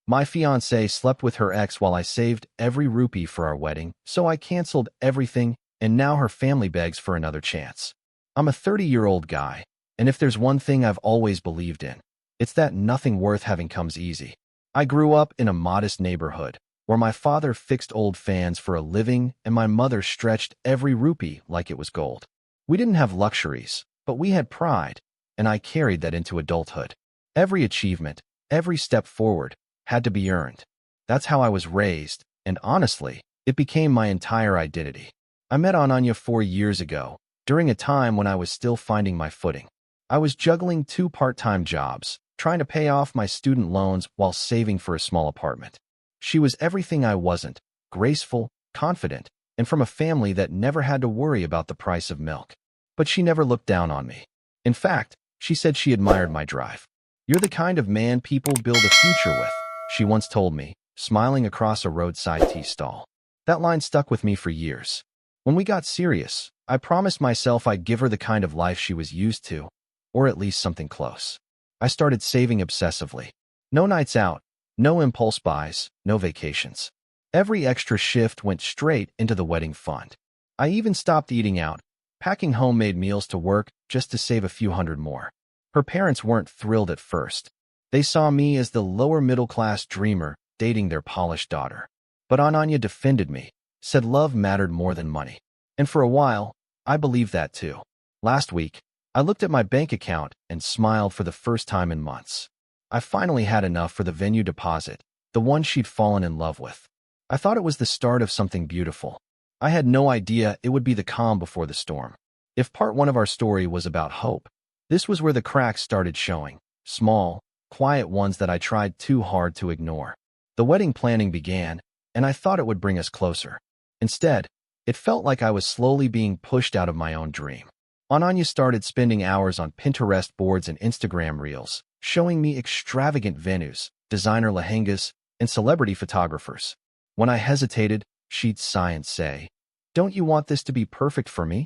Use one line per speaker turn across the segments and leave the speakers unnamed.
My fiancée slept with her ex while I saved every rupee for our wedding, so I canceled everything, and now her family begs for another chance. I'm a 30-year-old guy, and if there's one thing I've always believed in, it's that nothing worth having comes easy. I grew up in a modest neighborhood, where my father fixed old fans for a living and my mother stretched every rupee like it was gold. We didn't have luxuries, but we had pride, and I carried that into adulthood. Every achievement, every step forward, had to be earned. That's how I was raised, and honestly, it became my entire identity. I met Ananya 4 years ago, during a time when I was still finding my footing. I was juggling 2 part-time jobs, trying to pay off my student loans while saving for a small apartment. She was everything I wasn't: graceful, confident, and from a family that never had to worry about the price of milk. But she never looked down on me. In fact, she said she admired my drive. "You're the kind of man people build a future with," she once told me, smiling across a roadside tea stall. That line stuck with me for years. When we got serious, I promised myself I'd give her the kind of life she was used to, or at least something close. I started saving obsessively. No nights out, no impulse buys, no vacations. Every extra shift went straight into the wedding fund. I even stopped eating out, packing homemade meals to work just to save a few hundred more. Her parents weren't thrilled at first. They saw me as the lower middle-class dreamer dating their polished daughter. But Ananya defended me, said love mattered more than money. And for a while, I believed that too. Last week, I looked at my bank account and smiled for the first time in months. I finally had enough for the venue deposit, the one she'd fallen in love with. I thought it was the start of something beautiful. I had no idea it would be the calm before the storm. If part 1 of our story was about hope, this was where the cracks started showing, small, quiet ones that I tried too hard to ignore. The wedding planning began, and I thought it would bring us closer. Instead, it felt like I was slowly being pushed out of my own dream. Ananya started spending hours on Pinterest boards and Instagram reels, showing me extravagant venues, designer lehengas, and celebrity photographers. When I hesitated, she'd sigh and say, "Don't you want this to be perfect for me?"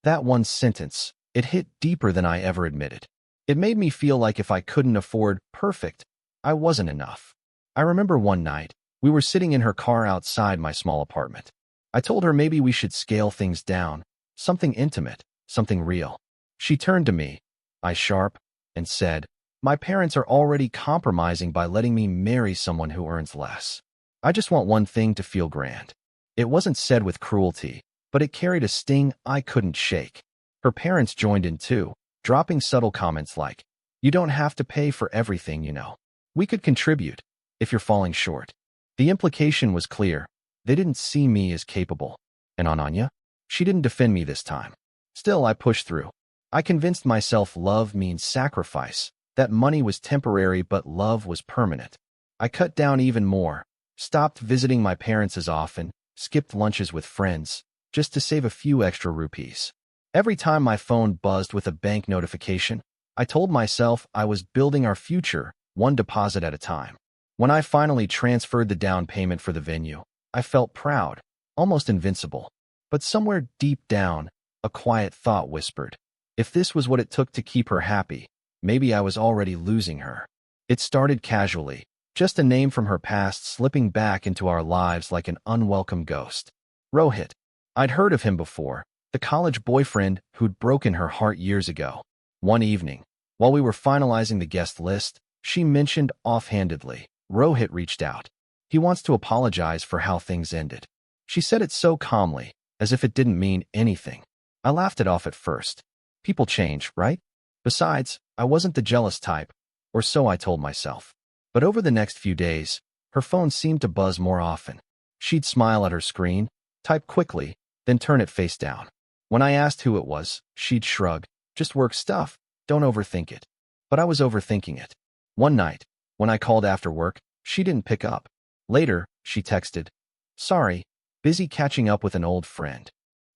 That one sentence, it hit deeper than I ever admitted. It made me feel like if I couldn't afford perfect, I wasn't enough. I remember one night, we were sitting in her car outside my small apartment. I told her maybe we should scale things down, something intimate, something real. She turned to me, eyes sharp, and said, "My parents are already compromising by letting me marry someone who earns less. I just want one thing to feel grand." It wasn't said with cruelty, but it carried a sting I couldn't shake. Her parents joined in too, dropping subtle comments like, "You don't have to pay for everything, you know. We could contribute, if you're falling short." The implication was clear. They didn't see me as capable. And Ananya? She didn't defend me this time. Still, I pushed through. I convinced myself love means sacrifice, that money was temporary but love was permanent. I cut down even more, stopped visiting my parents as often, skipped lunches with friends, just to save a few extra rupees. Every time my phone buzzed with a bank notification, I told myself I was building our future, one deposit at a time. When I finally transferred the down payment for the venue, I felt proud, almost invincible. But somewhere deep down, a quiet thought whispered, if this was what it took to keep her happy, maybe I was already losing her. It started casually, just a name from her past slipping back into our lives like an unwelcome ghost. Rohit. I'd heard of him before, the college boyfriend who'd broken her heart years ago. One evening, while we were finalizing the guest list, she mentioned offhandedly, Rohit reached out. He wants to apologize for how things ended. She said it so calmly, as if it didn't mean anything. I laughed it off at first. People change, right? Besides, I wasn't the jealous type, or so I told myself. But over the next few days, her phone seemed to buzz more often. She'd smile at her screen, type quickly, then turn it face down. When I asked who it was, she'd shrug, "Just work stuff, don't overthink it." But I was overthinking it. One night, when I called after work, she didn't pick up. Later, she texted, "Sorry, busy catching up with an old friend."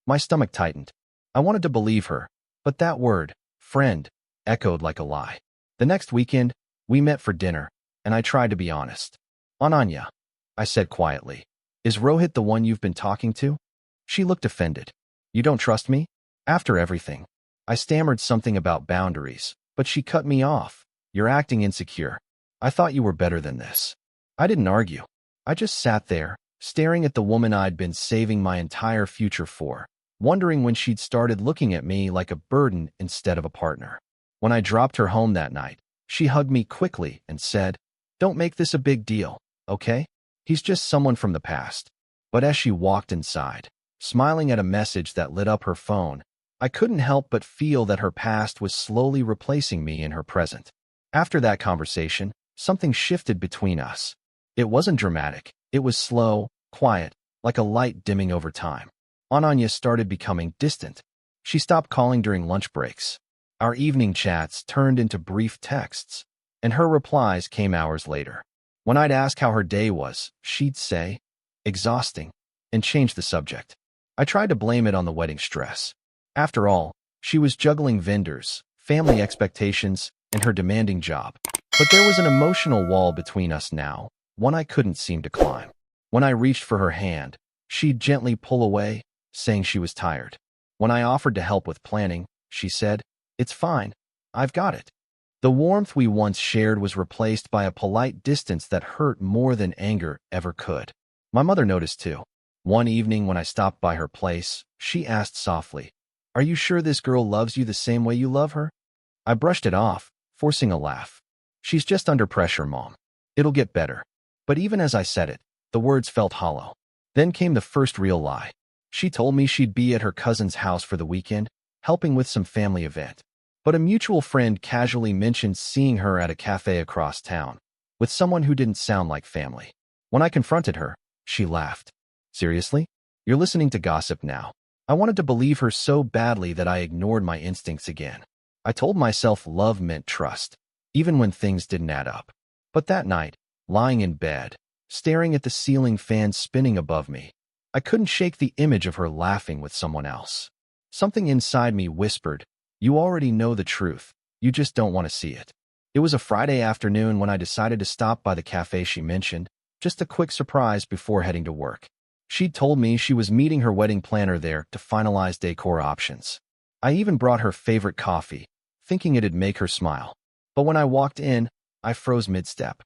My stomach tightened. I wanted to believe her, but that word, friend, echoed like a lie. The next weekend, we met for dinner, and I tried to be honest. "Ananya," I said quietly, "is Rohit the one you've been talking to?" She looked offended. "You don't trust me?" After everything, I stammered something about boundaries, but she cut me off. "You're acting insecure. I thought you were better than this." I didn't argue. I just sat there, staring at the woman I'd been saving my entire future for, wondering when she'd started looking at me like a burden instead of a partner. When I dropped her home that night, she hugged me quickly and said, "Don't make this a big deal, okay? He's just someone from the past." But as she walked inside, smiling at a message that lit up her phone, I couldn't help but feel that her past was slowly replacing me in her present. After that conversation, something shifted between us. It wasn't dramatic. It was slow, quiet, like a light dimming over time. Ananya started becoming distant. She stopped calling during lunch breaks. Our evening chats turned into brief texts, and her replies came hours later. When I'd ask how her day was, she'd say, "Exhausting," and change the subject. I tried to blame it on the wedding stress. After all, she was juggling vendors, family expectations, and her demanding job. But there was an emotional wall between us now, one I couldn't seem to climb. When I reached for her hand, she'd gently pull away, saying she was tired. When I offered to help with planning, she said, "It's fine. I've got it." The warmth we once shared was replaced by a polite distance that hurt more than anger ever could. My mother noticed too. One evening when I stopped by her place, she asked softly, "Are you sure this girl loves you the same way you love her?" I brushed it off, forcing a laugh. "She's just under pressure, Mom. It'll get better." But even as I said it, the words felt hollow. Then came the first real lie. She told me she'd be at her cousin's house for the weekend, helping with some family event. But a mutual friend casually mentioned seeing her at a cafe across town, with someone who didn't sound like family. When I confronted her, she laughed. "Seriously? You're listening to gossip now?" I wanted to believe her so badly that I ignored my instincts again. I told myself love meant trust, even when things didn't add up. But that night, lying in bed, staring at the ceiling fan spinning above me, I couldn't shake the image of her laughing with someone else. Something inside me whispered, "You already know the truth, you just don't want to see it." It was a Friday afternoon when I decided to stop by the cafe she mentioned, just a quick surprise before heading to work. She'd told me she was meeting her wedding planner there to finalize decor options. I even brought her favorite coffee, thinking it'd make her smile. But when I walked in, I froze mid-step.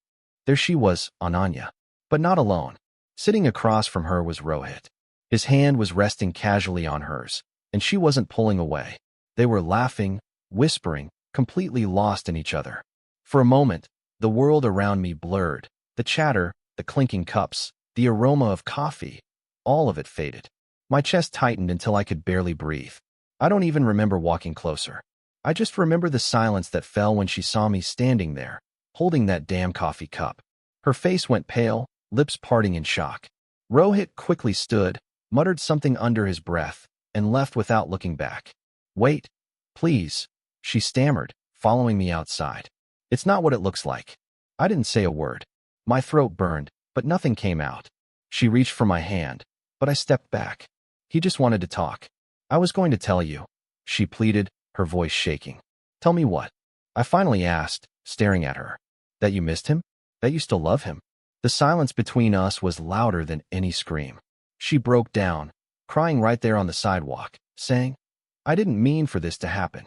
There she was, Ananya. But not alone. Sitting across from her was Rohit. His hand was resting casually on hers, and she wasn't pulling away. They were laughing, whispering, completely lost in each other. For a moment, the world around me blurred. The chatter, the clinking cups, the aroma of coffee, all of it faded. My chest tightened until I could barely breathe. I don't even remember walking closer. I just remember the silence that fell when she saw me standing there, holding that damn coffee cup. Her face went pale, lips parting in shock. Rohit quickly stood, muttered something under his breath, and left without looking back. "Wait, please," she stammered, following me outside. "It's not what it looks like." I didn't say a word. My throat burned, but nothing came out. She reached for my hand, but I stepped back. "He just wanted to talk. I was going to tell you," she pleaded, her voice shaking. "Tell me what?" I finally asked, staring at her. "That you missed him? That you still love him?" The silence between us was louder than any scream. She broke down, crying right there on the sidewalk, saying, "I didn't mean for this to happen."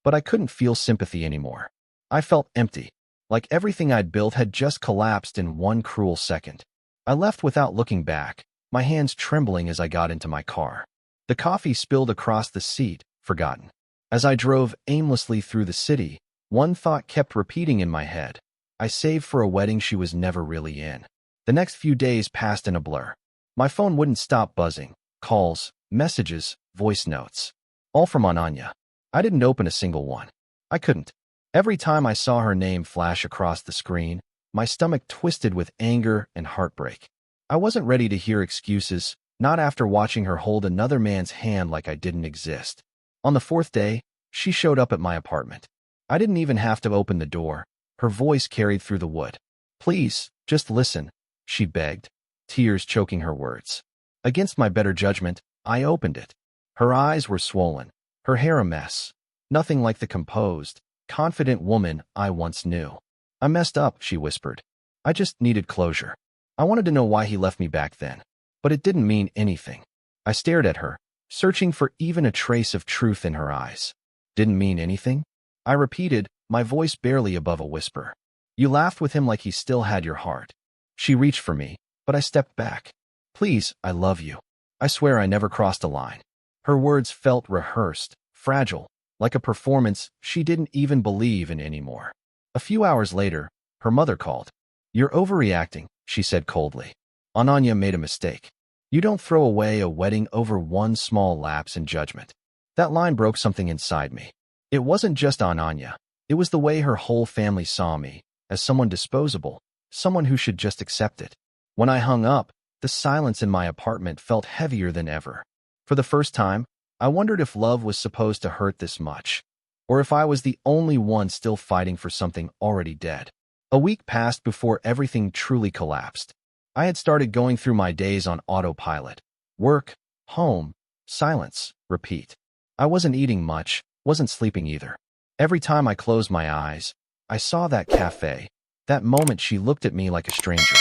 But I couldn't feel sympathy anymore. I felt empty, like everything I'd built had just collapsed in one cruel second. I left without looking back, my hands trembling as I got into my car. The coffee spilled across the seat, forgotten. As I drove aimlessly through the city, one thought kept repeating in my head. I saved for a wedding she was never really in. The next few days passed in a blur. My phone wouldn't stop buzzing. Calls, messages, voice notes. All from Ananya. I didn't open a single one. I couldn't. Every time I saw her name flash across the screen, my stomach twisted with anger and heartbreak. I wasn't ready to hear excuses, not after watching her hold another man's hand like I didn't exist. On the fourth day, she showed up at my apartment. I didn't even have to open the door. Her voice carried through the wood. "Please, just listen," she begged, tears choking her words. Against my better judgment, I opened it. Her eyes were swollen, her hair a mess. Nothing like the composed, confident woman I once knew. "I messed up," she whispered. "I just needed closure. I wanted to know why he left me back then. But it didn't mean anything." I stared at her, searching for even a trace of truth in her eyes. "Didn't mean anything?" I repeated, my voice barely above a whisper. "You laughed with him like he still had your heart." She reached for me, but I stepped back. Please, I love you. I swear I never crossed a line. Her words felt rehearsed, fragile, like a performance she didn't even believe in anymore. A few hours later, her mother called. You're overreacting, she said coldly. Ananya made a mistake. You don't throw away a wedding over one small lapse in judgment. That line broke something inside me. It wasn't just Ananya. It was the way her whole family saw me, as someone disposable, someone who should just accept it. When I hung up, the silence in my apartment felt heavier than ever. For the first time, I wondered if love was supposed to hurt this much, or if I was the only one still fighting for something already dead. A week passed before everything truly collapsed. I had started going through my days on autopilot. Work, home, silence, repeat. I wasn't eating much, wasn't sleeping either. Every time I closed my eyes, I saw that cafe. That moment she looked at me like a stranger.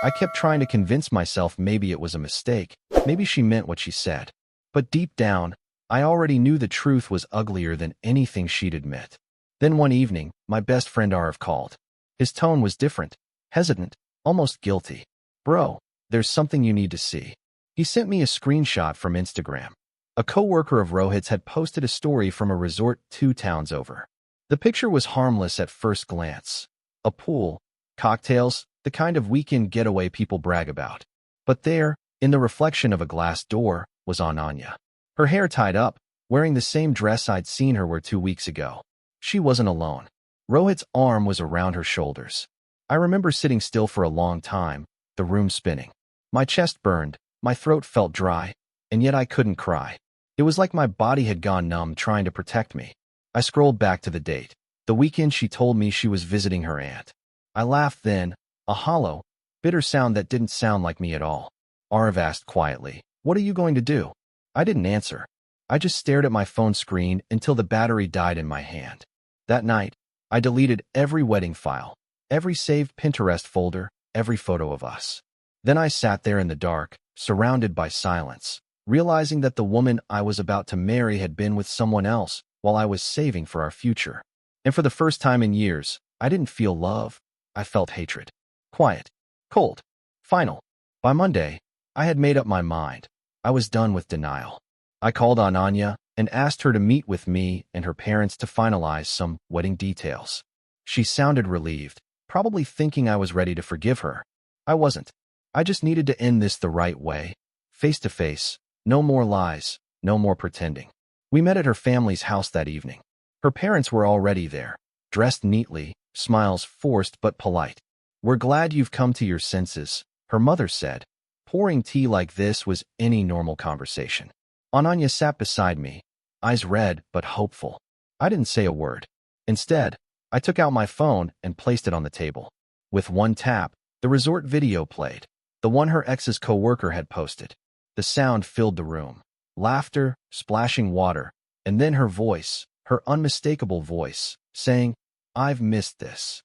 I kept trying to convince myself maybe it was a mistake, maybe she meant what she said. But deep down, I already knew the truth was uglier than anything she'd admit. Then one evening, my best friend Arv called. His tone was different, hesitant, almost guilty. Bro, there's something you need to see. He sent me a screenshot from Instagram. A coworker of Rohit's had posted a story from a resort 2 towns over. The picture was harmless at first glance. A pool, cocktails, the kind of weekend getaway people brag about. But there, in the reflection of a glass door, was Ananya. Her hair tied up, wearing the same dress I'd seen her wear 2 weeks ago. She wasn't alone. Rohit's arm was around her shoulders. I remember sitting still for a long time, the room spinning. My chest burned, my throat felt dry, and yet I couldn't cry. It was like my body had gone numb trying to protect me. I scrolled back to the date, the weekend she told me she was visiting her aunt. I laughed then, a hollow, bitter sound that didn't sound like me at all. Arv asked quietly, "What are you going to do?" I didn't answer. I just stared at my phone screen until the battery died in my hand. That night, I deleted every wedding file, every saved Pinterest folder, every photo of us. Then I sat there in the dark, surrounded by silence, realizing that the woman I was about to marry had been with someone else while I was saving for our future. And for the first time in years, I didn't feel love. I felt hatred. Quiet, cold, final. By Monday, I had made up my mind. I was done with denial. I called Ananya and asked her to meet with me and her parents to finalize some wedding details. She sounded relieved, probably thinking I was ready to forgive her. I wasn't. I just needed to end this the right way, face to face, no more lies, no more pretending. We met at her family's house that evening. Her parents were already there, dressed neatly, smiles forced but polite. "We're glad you've come to your senses," her mother said. Pouring tea like this was any normal conversation. Ananya sat beside me, eyes red but hopeful. I didn't say a word. Instead, I took out my phone and placed it on the table. With one tap, the resort video played, the one her ex's coworker had posted. The sound filled the room. Laughter, splashing water, and then her voice, her unmistakable voice, saying, "I've missed this."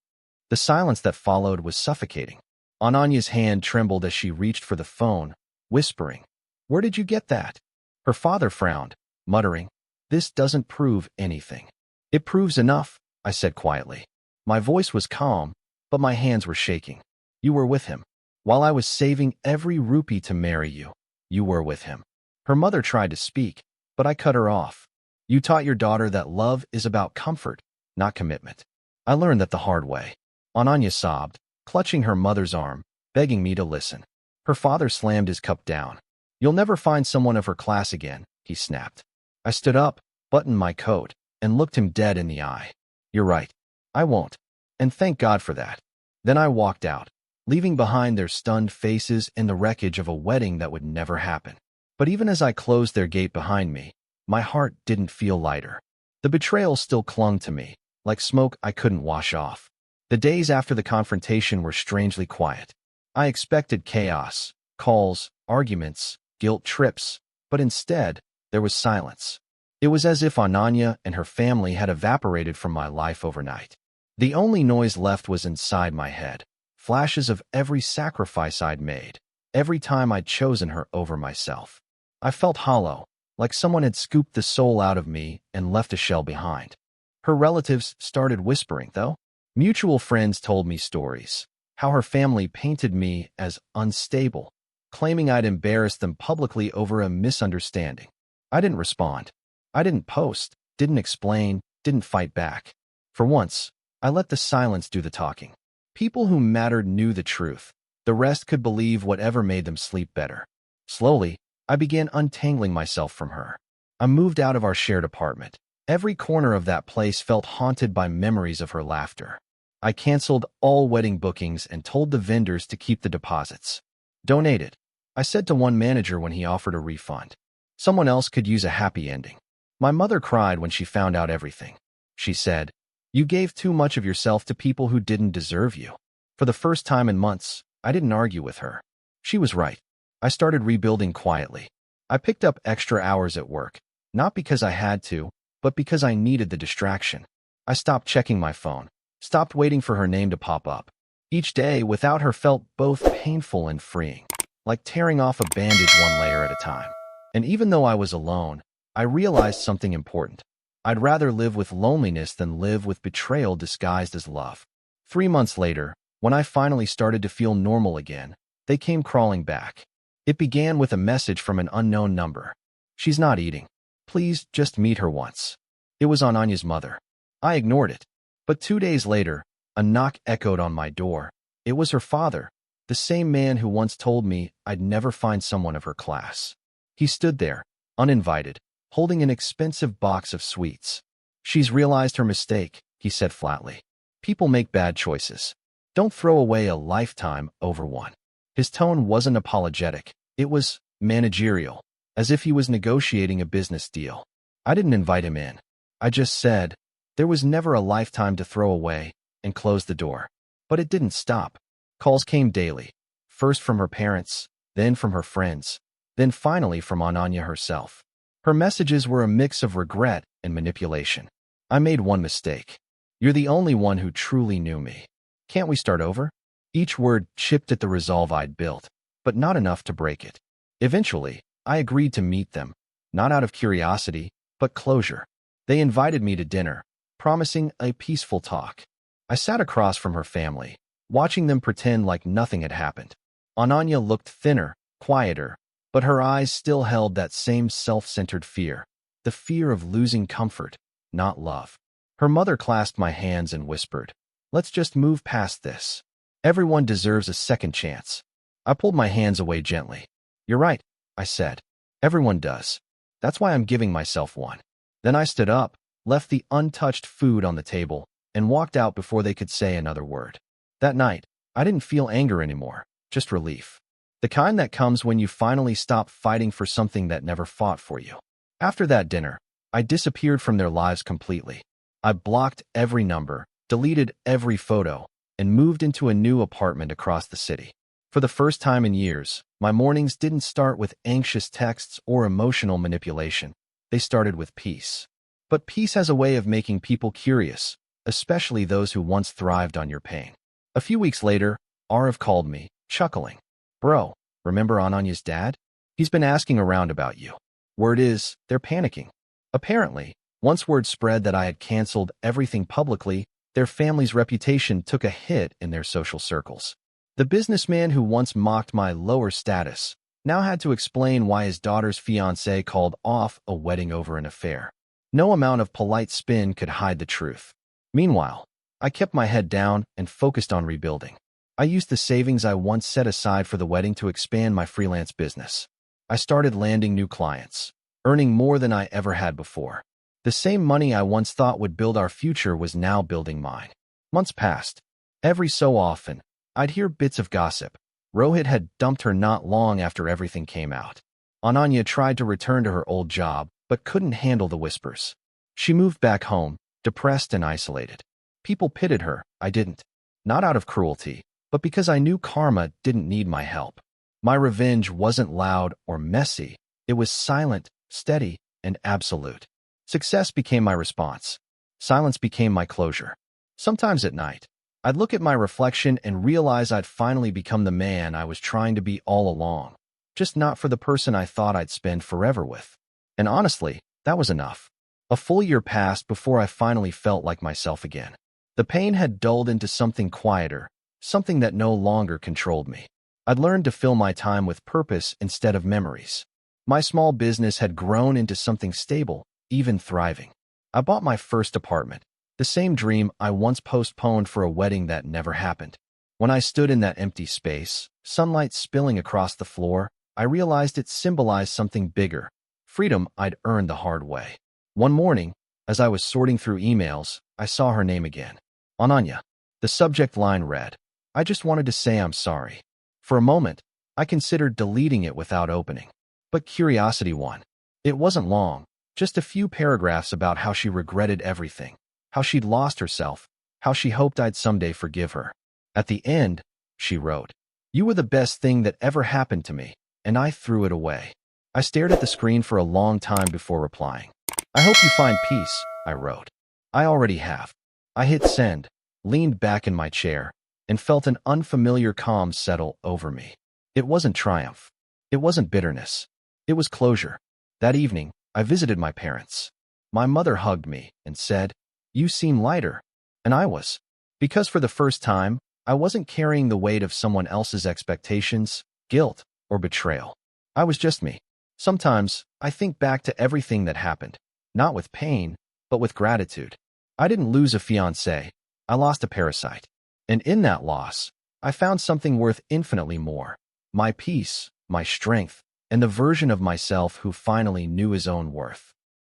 The silence that followed was suffocating. Ananya's hand trembled as she reached for the phone, whispering, "Where did you get that?" Her father frowned, muttering, "This doesn't prove anything." "It proves enough," I said quietly. My voice was calm, but my hands were shaking. "You were with him. While I was saving every rupee to marry you, you were with him." Her mother tried to speak, but I cut her off. "You taught your daughter that love is about comfort, not commitment." I learned that the hard way. Ananya sobbed, clutching her mother's arm, begging me to listen. Her father slammed his cup down. "You'll never find someone of her class again," he snapped. I stood up, buttoned my coat, and looked him dead in the eye. "You're right. I won't. And thank God for that." Then I walked out, leaving behind their stunned faces and the wreckage of a wedding that would never happen. But even as I closed their gate behind me, my heart didn't feel lighter. The betrayal still clung to me, like smoke I couldn't wash off. The days after the confrontation were strangely quiet. I expected chaos, calls, arguments, guilt trips, but instead, there was silence. It was as if Ananya and her family had evaporated from my life overnight. The only noise left was inside my head, flashes of every sacrifice I'd made, every time I'd chosen her over myself. I felt hollow, like someone had scooped the soul out of me and left a shell behind. Her relatives started whispering, though. Mutual friends told me stories. how her family painted me as unstable, claiming I'd embarrassed them publicly over a misunderstanding. I didn't respond. I didn't post, didn't explain, didn't fight back. For once, I let the silence do the talking. People who mattered knew the truth. The rest could believe whatever made them sleep better. Slowly, I began untangling myself from her. I moved out of our shared apartment. Every corner of that place felt haunted by memories of her laughter. I canceled all wedding bookings and told the vendors to keep the deposits. Donate it, I said to one manager when he offered a refund. Someone else could use a happy ending. My mother cried when she found out everything. She said, "You gave too much of yourself to people who didn't deserve you." For the first time in months, I didn't argue with her. She was right. I started rebuilding quietly. I picked up extra hours at work, not because I had to, but because I needed the distraction. I stopped checking my phone, stopped waiting for her name to pop up. Each day without her felt both painful and freeing, like tearing off a bandage one layer at a time. And even though I was alone, I realized something important. I'd rather live with loneliness than live with betrayal disguised as love. 3 months later, when I finally started to feel normal again, they came crawling back. It began with a message from an unknown number. "She's not eating. Please just meet her once." It was Ananya's mother. I ignored it. But 2 days later, a knock echoed on my door. It was her father, the same man who once told me I'd never find someone of her class. He stood there, uninvited, holding an expensive box of sweets. "She's realized her mistake," he said flatly. "People make bad choices. Don't throw away a lifetime over one." His tone wasn't apologetic. It was managerial, as if he was negotiating a business deal. I didn't invite him in. I just said, there was never a lifetime to throw away, and closed the door. But it didn't stop. Calls came daily, first from her parents, then from her friends, then finally from Ananya herself. Her messages were a mix of regret and manipulation. "I made one mistake. You're the only one who truly knew me. Can't we start over?" Each word chipped at the resolve I'd built, but not enough to break it. Eventually, I agreed to meet them, not out of curiosity, but closure. They invited me to dinner, promising a peaceful talk. I sat across from her family, watching them pretend like nothing had happened. Ananya looked thinner, quieter, but her eyes still held that same self-centered fear, the fear of losing comfort, not love. Her mother clasped my hands and whispered, "Let's just move past this. Everyone deserves a second chance." I pulled my hands away gently. "You're right," I said. "Everyone does. That's why I'm giving myself one." Then I stood up, left the untouched food on the table, and walked out before they could say another word. That night, I didn't feel anger anymore, just relief. The kind that comes when you finally stop fighting for something that never fought for you. After that dinner, I disappeared from their lives completely. I blocked every number, deleted every photo, and moved into a new apartment across the city. For the first time in years, my mornings didn't start with anxious texts or emotional manipulation. They started with peace. But peace has a way of making people curious, especially those who once thrived on your pain. A few weeks later, Arav called me, chuckling. "Bro, remember Ananya's dad? He's been asking around about you. Word is, they're panicking." Apparently, once word spread that I had canceled everything publicly, their family's reputation took a hit in their social circles. The businessman who once mocked my lower status now had to explain why his daughter's fiancé called off a wedding over an affair. No amount of polite spin could hide the truth. Meanwhile, I kept my head down and focused on rebuilding. I used the savings I once set aside for the wedding to expand my freelance business. I started landing new clients, earning more than I ever had before. The same money I once thought would build our future was now building mine. Months passed. Every so often, I'd hear bits of gossip. Rohit had dumped her not long after everything came out. Ananya tried to return to her old job, but couldn't handle the whispers. She moved back home, depressed and isolated. People pitied her, I didn't. Not out of cruelty, but because I knew karma didn't need my help. My revenge wasn't loud or messy. It was silent, steady, and absolute. Success became my response. Silence became my closure. Sometimes at night, I'd look at my reflection and realize I'd finally become the man I was trying to be all along, just not for the person I thought I'd spend forever with. And honestly, that was enough. A full year passed before I finally felt like myself again. The pain had dulled into something quieter, something that no longer controlled me. I'd learned to fill my time with purpose instead of memories. My small business had grown into something stable, even thriving. I bought my first apartment, the same dream I once postponed for a wedding that never happened. When I stood in that empty space, sunlight spilling across the floor, I realized it symbolized something bigger, freedom I'd earned the hard way. One morning, as I was sorting through emails, I saw her name again. Ananya. The subject line read, "I just wanted to say I'm sorry." For a moment, I considered deleting it without opening. But curiosity won. It wasn't long, just a few paragraphs about how she regretted everything, how she'd lost herself, how she hoped I'd someday forgive her. At the end, she wrote, "You were the best thing that ever happened to me, and I threw it away." I stared at the screen for a long time before replying. "I hope you find peace," I wrote. "I already have." I hit send, leaned back in my chair, and felt an unfamiliar calm settle over me. It wasn't triumph. It wasn't bitterness. It was closure. That evening, I visited my parents. My mother hugged me and said, "You seem lighter." And I was. Because for the first time, I wasn't carrying the weight of someone else's expectations, guilt, or betrayal. I was just me. Sometimes, I think back to everything that happened, not with pain, but with gratitude. I didn't lose a fiancé. I lost a parasite. And in that loss, I found something worth infinitely more. My peace, my strength, and the version of myself who finally knew his own worth.